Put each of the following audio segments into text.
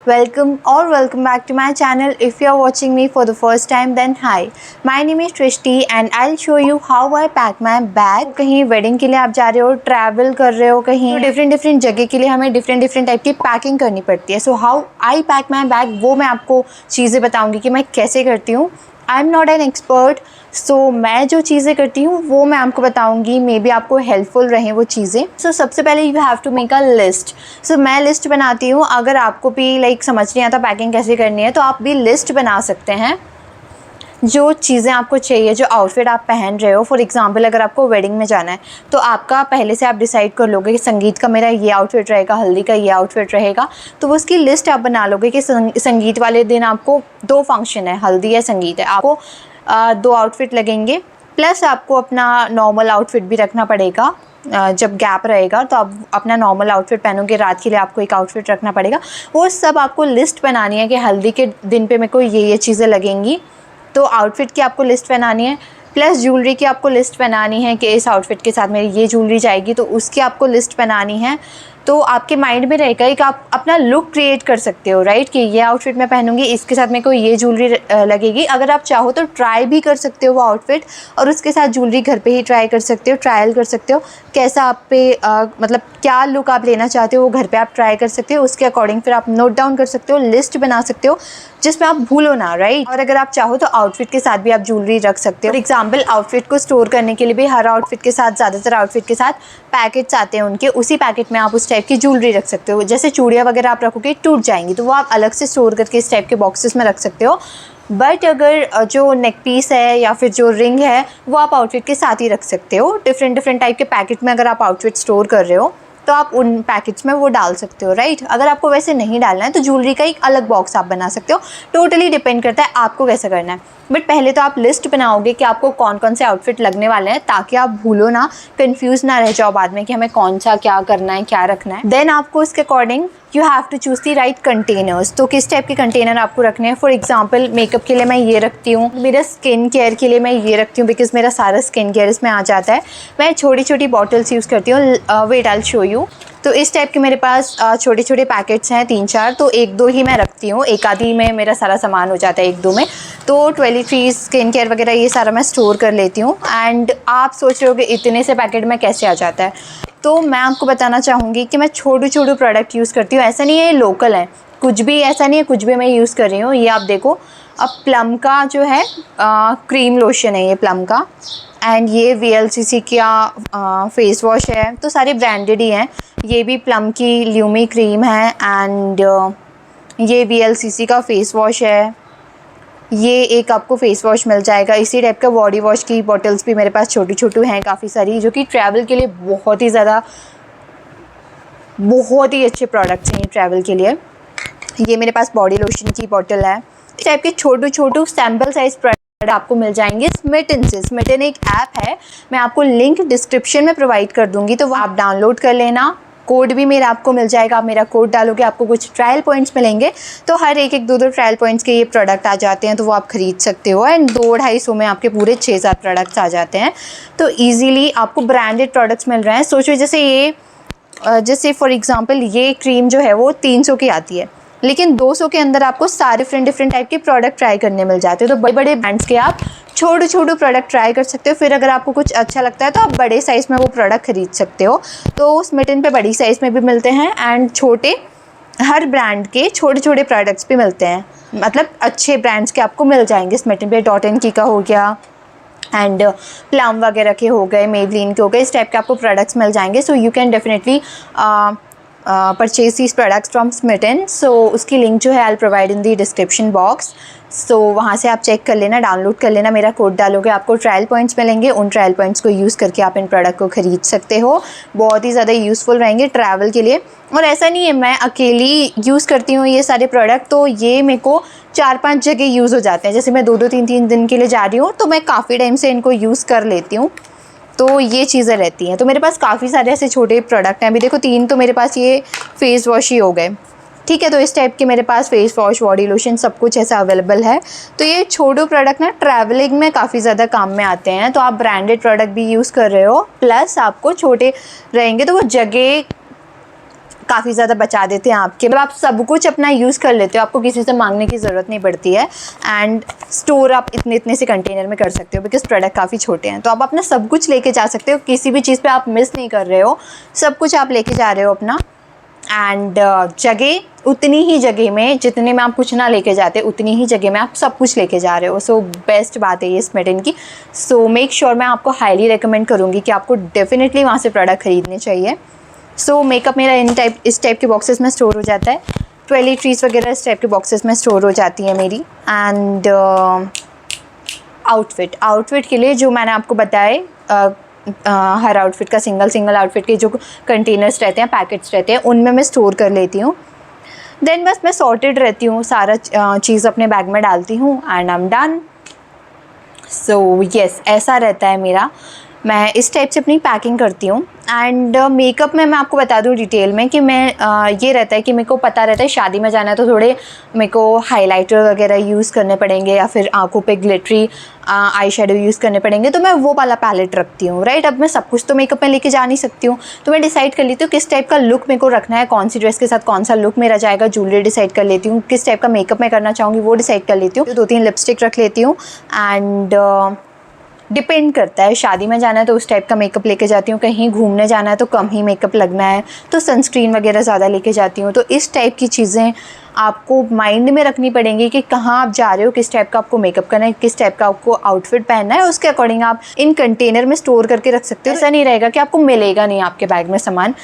welcome back to my channel. If you are watching me for the first time, then hi. My name is Trishti and I'll show you how I pack my bag. कहीं wedding के लिए आप जा रहे हो, travel कर रहे हो कहीं, तो डिफरेंट जगह के लिए हमें डिफरेंट टाइप की पैकिंग करनी पड़ती है. So how I pack my bag, वो मैं आपको चीज़ें बताऊँगी कि मैं कैसे करती हूँ. I am not an expert, so मैं जो चीज़ें करती हूँ वो मैं आपको बताऊँगी. मे बी आपको हेल्पफुल रहें वो चीज़ें. सो सबसे पहले you have to make a list. So मैं लिस्ट बनाती हूँ. अगर आपको भी समझ नहीं आता पैकिंग कैसे करनी है, तो आप भी लिस्ट बना सकते हैं. जो चीज़ें आपको चाहिए, जो आउटफिट आप पहन रहे हो, फॉर एग्जांपल अगर आपको वेडिंग में जाना है तो आपका पहले से आप डिसाइड कर लोगे कि संगीत का मेरा ये आउटफिट रहेगा, हल्दी का ये आउटफिट रहेगा. तो वो उसकी लिस्ट आप बना लोगे कि संगीत वाले दिन आपको 2 फंक्शन है, हल्दी या संगीत है, आपको 2 आउटफिट लगेंगे. प्लस आपको अपना नॉर्मल आउटफिट भी रखना पड़ेगा. जब गैप रहेगा तो आप अपना नॉर्मल आउटफिट पहनोगे, रात के लिए आपको एक आउटफिट रखना पड़ेगा. वो सब आपको लिस्ट बनानी है कि हल्दी के दिन पे मेरे को ये चीज़ें लगेंगी. तो आउटफिट की आपको लिस्ट बनानी है. प्लस ज्वेलरी की आपको लिस्ट बनानी है कि इस आउटफिट के साथ मेरी ये ज्वेलरी जाएगी, तो उसकी आपको लिस्ट बनानी है. तो आपके माइंड में रहेगा कि आप अपना लुक क्रिएट कर सकते हो, राइट, कि ये आउटफिट मैं पहनूंगी, इसके साथ मेरे को ये ज्वेलरी लगेगी. अगर आप चाहो तो ट्राई भी कर सकते हो वो आउटफिट, और उसके साथ ज्वेलरी घर पे ही ट्राई कर सकते हो, ट्रायल कर सकते हो कैसा आप पे मतलब क्या लुक आप लेना चाहते हो, वो घर पे आप ट्राई कर सकते हो. उसके अकॉर्डिंग फिर आप नोट डाउन कर सकते हो, लिस्ट बना सकते हो जिसमें आप भूलो ना, राइट. और अगर आप चाहो तो आउटफिट के साथ भी आप ज्वेलरी रख सकते हो. फॉर एग्जाम्पल आउटफिट को स्टोर करने के लिए भी हर आउटफिट के साथ, ज़्यादातर आउटफिट के साथ पैकेट्स आते हैं उनके, उसी पैकेट में आप उस टाइप की ज्वेलरी रख सकते हो. जैसे चूड़ियाँ वगैरह आप रखोगे टूट जाएंगी, तो वो आप अलग से स्टोर करके इस टाइप के बॉक्सेस में रख सकते हो. बट अगर जो नेक पीस है या फिर जो रिंग है वो आप आउटफिट के साथ ही रख सकते हो. डिफरेंट टाइप के पैकेट में अगर आप आउटफिट स्टोर कर रहे हो तो आप उन पैकेट्स में वो डाल सकते हो, राइट. अगर आपको वैसे नहीं डालना है तो ज्वेलरी का एक अलग बॉक्स आप बना सकते हो. टोटली डिपेंड करता है आपको कैसा करना है. बट पहले तो आप लिस्ट बनाओगे कि आपको कौन कौन से आउटफिट लगने वाले हैं, ताकि आप भूलो ना, कंफ्यूज ना रह जाओ बाद में कि हमें कौन सा क्या करना है, क्या रखना है. देन आपको इसके according you have to choose the right containers. तो किस टाइप के कंटेनर आपको रखने हैं. फॉर एग्जांपल मेकअप के लिए मैं ये रखती हूँ, मेरा स्किन केयर के लिए मैं ये रखती हूँ, बिकॉज मेरा सारा स्किन केयर इसमें आ जाता है. मैं छोटी बॉटल्स यूज़ करती हूँ. Wait I will show you. तो इस टाइप के मेरे पास छोटे पैकेट्स हैं 3-4, तो 1-2 ही मैं रखती हूँ. एक आधी में मेरा सारा सामान हो जाता है 1-2 में. तो 23 स्किन केयर वगैरह ये सारा मैं स्टोर कर लेती हूँ. एंड आप सोच रहे हो कि इतने से पैकेट में कैसे आ जाता है, तो मैं आपको बताना चाहूँगी कि मैं छोटू प्रोडक्ट यूज़ करती हूँ. ऐसा नहीं है ये लोकल है, कुछ भी ऐसा नहीं है, कुछ भी मैं यूज़ कर रही हूँ. ये आप देखो, अब प्लम का जो है क्रीम लोशन है ये प्लम का. एंड ये VLCC का फेस वॉश है. तो सारे ब्रांडेड ही हैं. ये भी प्लम की ल्यूमी क्रीम है. एंड ये VLCC का फेस वॉश है. ये एक आपको फेस वॉश मिल जाएगा. इसी टाइप का बॉडी वॉश की बॉटल्स भी मेरे पास छोटू हैं काफ़ी सारी, जो कि ट्रैवल के लिए बहुत ही अच्छे प्रोडक्ट्स हैं ये ट्रैवल के लिए. ये मेरे पास बॉडी लोशन की बॉटल है. इस टाइप के छोटू सैम्पल साइज प्रोडक्ट आपको मिल जाएंगे स्मिटन से. स्मिटन एक ऐप है, मैं आपको लिंक डिस्क्रिप्शन में प्रोवाइड कर दूँगी, तो आप डाउनलोड कर लेना. कोड भी मेरा आपको मिल जाएगा. आप मेरा कोड डालोगे, आपको कुछ ट्रायल पॉइंट्स मिलेंगे. तो हर एक 2 ट्रायल पॉइंट्स के ये प्रोडक्ट आ जाते हैं, तो वो आप ख़रीद सकते हो. एंड 200-250 में आपके पूरे 6-7 प्रोडक्ट्स आ जाते हैं. तो ईज़िली आपको ब्रांडेड प्रोडक्ट्स मिल रहे हैं. सोचो जैसे फॉर एग्ज़ाम्पल ये क्रीम जो है वो 300 की आती है, लेकिन 200 के अंदर आपको सारे डिफरेंट टाइप के प्रोडक्ट ट्राई करने मिल जाते हैं. तो बड़े ब्रांड्स के आप छोटू प्रोडक्ट ट्राई कर सकते हो. फिर अगर आपको कुछ अच्छा लगता है तो आप बड़े साइज़ में वो प्रोडक्ट खरीद सकते हो. तो स्मिटन पे बड़ी साइज़ में भी मिलते हैं, एंड हर ब्रांड के छोटे प्रोडक्ट्स भी मिलते हैं. मतलब अच्छे ब्रांड्स के आपको मिल जाएंगे स्मिटन पे. डॉट-एन-की का हो गया, एंड प्लम वगैरह के हो गए, मेबलिन के हो गए. इस टाइप के आपको प्रोडक्ट्स मिल जाएंगे. So you can definitely purchase these products from Smitten. So उसकी लिंक जो है I will provide in the description box. So वहाँ से आप चेक कर लेना, डाउनलोड कर लेना. मेरा कोड डालोगे, आपको ट्रायल पॉइंट्स मिलेंगे. उन ट्रायल पॉइंट्स को यूज़ करके आप इन प्रोडक्ट को ख़रीद सकते हो. बहुत ही ज़्यादा यूज़फुल रहेंगे ट्रैवल के लिए. और ऐसा नहीं है मैं अकेली यूज़ करती हूँ ये सारे प्रोडक्ट, तो ये मेरे को 4-5 जगह यूज़ हो जाते हैं. जैसे मैं 2-2 3-3 दिन के लिए जा रही हूँ, तो मैं काफ़ी टाइम से इनको यूज़ कर लेती हूँ. तो ये चीज़ें रहती हैं. तो मेरे पास काफ़ी सारे ऐसे छोटे प्रोडक्ट हैं. अभी देखो 3 तो मेरे पास ये फेस वॉश ही हो गए, ठीक है. तो इस टाइप के मेरे पास फेस वॉश, बॉडी लोशन सब कुछ ऐसा अवेलेबल है. तो ये छोटू प्रोडक्ट ना ट्रैवलिंग में काफ़ी ज़्यादा काम में आते हैं. तो आप ब्रांडेड प्रोडक्ट भी यूज़ कर रहे हो, प्लस आपको छोटे रहेंगे तो वो जगह काफ़ी ज़्यादा बचा देते हैं आपके। मतलब आप सब कुछ अपना यूज़ कर लेते हो, आपको किसी से मांगने की ज़रूरत नहीं पड़ती है। एंड स्टोर आप इतने से कंटेनर में कर सकते हो बिकॉज प्रोडक्ट काफ़ी छोटे हैं। तो आप अपना सब कुछ लेके जा सकते हो, किसी भी चीज़ पे आप मिस नहीं कर रहे हो, सब कुछ आप लेके जा रहे हो अपना। एंड जगह उतनी ही जगह में, जितने में आप कुछ ना लेके जाते उतनी ही जगह में आप सब कुछ लेके जा रहे हो। सो बेस्ट बात है ये स्मिटन की। सो मेक श्योर मैं आपको हाईली रिकमेंड करूँगी कि आपको डेफिनेटली वहाँ से प्रोडक्ट ख़रीदने चाहिए। सो मेकअप मेरा इस टाइप के बॉक्सेस में स्टोर हो जाता है। टॉयलेटरीज वगैरह इस टाइप के बॉक्सेस में स्टोर हो जाती है मेरी। एंड आउटफिट के लिए जो मैंने आपको बताए, हर आउटफिट का सिंगल आउटफिट के जो कंटेनर्स रहते हैं, पैकेट्स रहते हैं, उनमें मैं स्टोर कर लेती हूँ। देन बस मैं सॉर्टेड रहती हूँ, सारा चीज़ अपने बैग में डालती हूँ and I am done. So yes, ऐसा रहता है मेरा। मैं इस टाइप से अपनी पैकिंग करती हूँ। एंड मेकअप में मैं आपको बता दूँ डिटेल में कि मैं ये रहता है कि मेरे को पता रहता है शादी में जाना है तो थोड़े मेरे को हाइलाइटर वगैरह यूज़ करने पड़ेंगे या फिर आंखों पे ग्लिटरी आई शेडो यूज़ करने पड़ेंगे, तो मैं वो वाला पैलेट रखती हूँ, राइट। अब मैं सब कुछ तो मेकअप में लेके जा नहीं सकती हूँ, तो मैं डिसाइड कर लेती हूँ किस टाइप का लुक मेरे को रखना है, कौन सी ड्रेस के साथ कौन सा लुक मेरा जाएगा, ज्वेलरी डिसाइड कर लेती हूँ, किस टाइप का मेकअप मैं करना चाहूँगी वो डिसाइड कर लेती हूँ। 2-3 लिपस्टिक रख लेती हूँ। एंड डिपेंड करता है, शादी में जाना है तो उस टाइप का मेकअप लेके जाती हूँ, कहीं घूमने जाना है तो कम ही मेकअप लगना है तो सनस्क्रीन वगैरह ज़्यादा लेके जाती हूँ। तो इस टाइप की चीज़ें आपको माइंड में रखनी पड़ेंगी कि कहाँ आप जा रहे हो, किस टाइप का आपको मेकअप करना है, किस टाइप का आपको आउटफिट पहनना है, उसके अकॉर्डिंग आप इन कंटेनर में स्टोर करके रख सकते हो। ऐसा नहीं रहेगा कि आपको मिलेगा नहीं आपके बैग में सामान,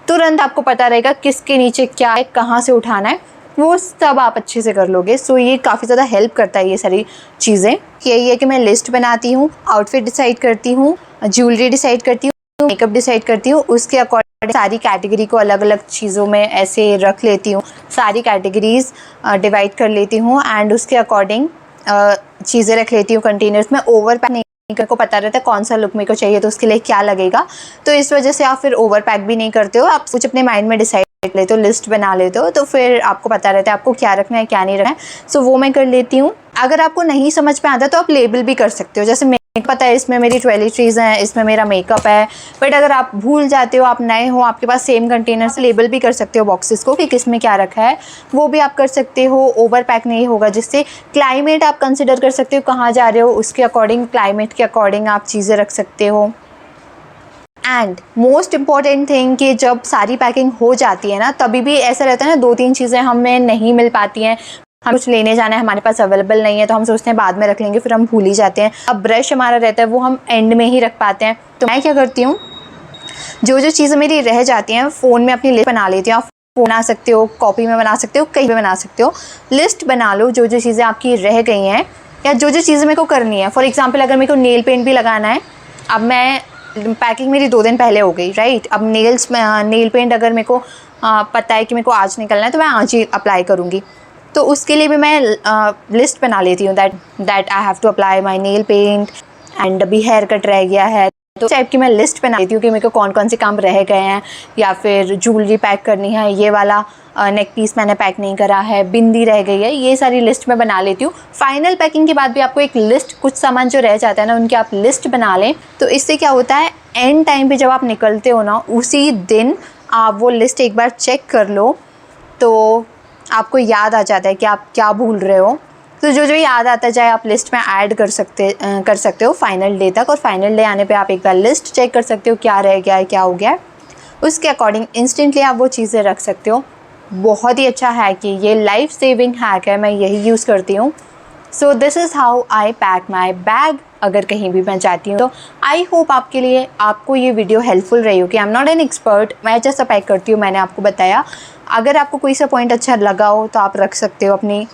तुरंत आपको पता रहेगा किसके नीचे क्या है, कहाँ से उठाना है, वो सब आप अच्छे से कर लोगे। सो ये काफ़ी ज़्यादा हेल्प करता है ये सारी चीज़ें। यही है कि मैं लिस्ट बनाती हूँ, आउटफिट डिसाइड करती हूँ, ज्वेलरी डिसाइड करती हूँ, मेकअप डिसाइड करती हूँ, उसके अकॉर्डिंग सारी कैटेगरी को अलग अलग चीज़ों में ऐसे रख लेती हूँ, सारी कैटेगरीज डिवाइड कर लेती हूँ एंड उसके अकॉर्डिंग चीज़ें रख लेती हूँ कंटेनर्स में। ओवर पैक नहीं को पता रहता है कौन सा लुक मेरे को चाहिए तो उसके लिए क्या लगेगा, तो इस वजह से आप फिर ओवर पैक भी नहीं करते हो, आप कुछ अपने माइंड में डिसाइड कर लेते हो, लिस्ट बना लेते हो, तो फिर आपको पता रहता है आपको क्या रखना है क्या नहीं रखना है। सो वो मैं कर लेती हूँ। अगर आपको नहीं समझ में आता तो आप लेबल भी कर सकते हो, जैसे मेरे पता है इसमें मेरी टॉयलेटरीज हैं, इसमें मेरा मेकअप है, बट अगर आप भूल जाते हो, आप नए हो, आपके पास सेम कंटेनर से लेबल भी कर सकते हो बॉक्सेस को कि किस में क्या रखा है, वो भी आप कर सकते हो। ओवर पैक नहीं होगा, जिससे क्लाइमेट आप कंसिडर कर सकते हो, कहाँ जा रहे हो उसके अकॉर्डिंग, क्लाइमेट के अकॉर्डिंग आप चीज़ें रख सकते हो। एंड मोस्ट इम्पॉर्टेंट थिंग कि जब सारी पैकिंग हो जाती है ना, तभी भी ऐसा रहता है ना 2-3 चीज़ें हमें नहीं मिल पाती हैं, हम कुछ लेने जाना है हमारे पास अवेलेबल नहीं है तो हम सोचते हैं बाद में रख लेंगे, फिर हम भूल ही जाते हैं। अब ब्रश हमारा रहता है वो हम एंड में ही रख पाते हैं, तो मैं क्या करती हूँ, जो चीज़ें मेरी रह जाती हैं फ़ोन में अपनी लिस्ट बना लेती हूँ। आप फ़ोन बना सकते हो, कॉपी में बना सकते हो, कहीं भी बना सकते हो, लिस्ट बना लो जो चीज़ें आपकी रह गई हैं या जो चीज़ें मेरे को करनी है। फॉर एग्जाम्पल अगर मेरे को नेल पेंट भी लगाना है, अब मैं पैकिंग मेरी 2 दिन पहले हो गई, राइट। अब नेल पेंट अगर मेरे को पता है कि मेरे को आज निकलना है तो मैं आज ही अप्लाई करूँगी, तो उसके लिए भी मैं लिस्ट बना लेती हूँ that I have to apply my nail paint and अभी हेयर कट रह गया है, तो टाइप की मैं लिस्ट बना लेती हूँ कि मेरे को कौन कौन से काम रह गए हैं, या फिर ज्वेलरी पैक करनी है, ये वाला नेक पीस मैंने पैक नहीं करा है, बिंदी रह गई है, ये सारी लिस्ट मैं बना लेती हूँ। फाइनल पैकिंग के बाद भी आपको एक लिस्ट, कुछ सामान जो रह जाता है ना उनकी आप लिस्ट बना लें, तो इससे क्या होता है एंड टाइम पे जब आप निकलते हो ना, उसी दिन आप वो लिस्ट एक बार चेक कर लो तो आपको याद आ जाता है कि आप क्या भूल रहे हो। तो जो याद आता जाए आप लिस्ट में ऐड कर सकते हो फाइनल डे तक, और फाइनल डे आने पे आप एक बार लिस्ट चेक कर सकते हो क्या रह गया है, क्या हो गया है, उसके अकॉर्डिंग इंस्टेंटली आप वो चीज़ें रख सकते हो। बहुत ही अच्छा हैक है ये, लाइफ सेविंग हैक है, मैं यही यूज़ करती हूँ। So this is how I pack my bag अगर कहीं भी मैं जाती हूँ। तो आई होप आपको ये वीडियो हेल्पफुल रही हो कि आई एम नॉट एन एक्सपर्ट, मैं जैसा पैक करती हूँ मैंने आपको बताया। अगर आपको कोई सा पॉइंट अच्छा लगा हो तो आप रख सकते हो अपनी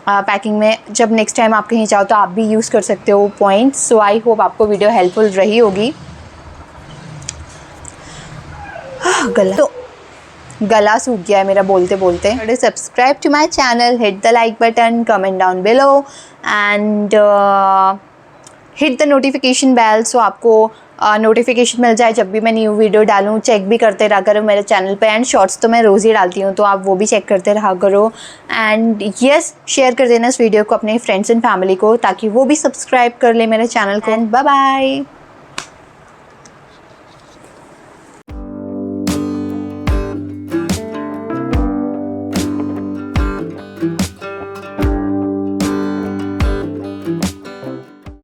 पैकिंग में, जब नेक्स्ट टाइम आप कहीं जाओ तो आप भी यूज़ कर सकते हो पॉइंट्स। सो आई होप आपको वीडियो हेल्पफुल रही होगी। गला सूख गया है मेरा बोलते बोलते। Subscribe to my channel, hit the like button, comment down below and hit the notification bell, so आपको नोटिफिकेशन मिल जाए जब भी मैं न्यू वीडियो डालूँ। चेक भी करते रहा करो मेरे चैनल पे, एंड शॉर्ट्स तो मैं रोज़ ही डालती हूँ तो आप वो भी चेक करते रहा करो। एंड यस, शेयर कर देना इस वीडियो को अपने फ्रेंड्स एंड फैमिली को ताकि वो भी सब्सक्राइब कर ले मेरे चैनल को। And bye bye.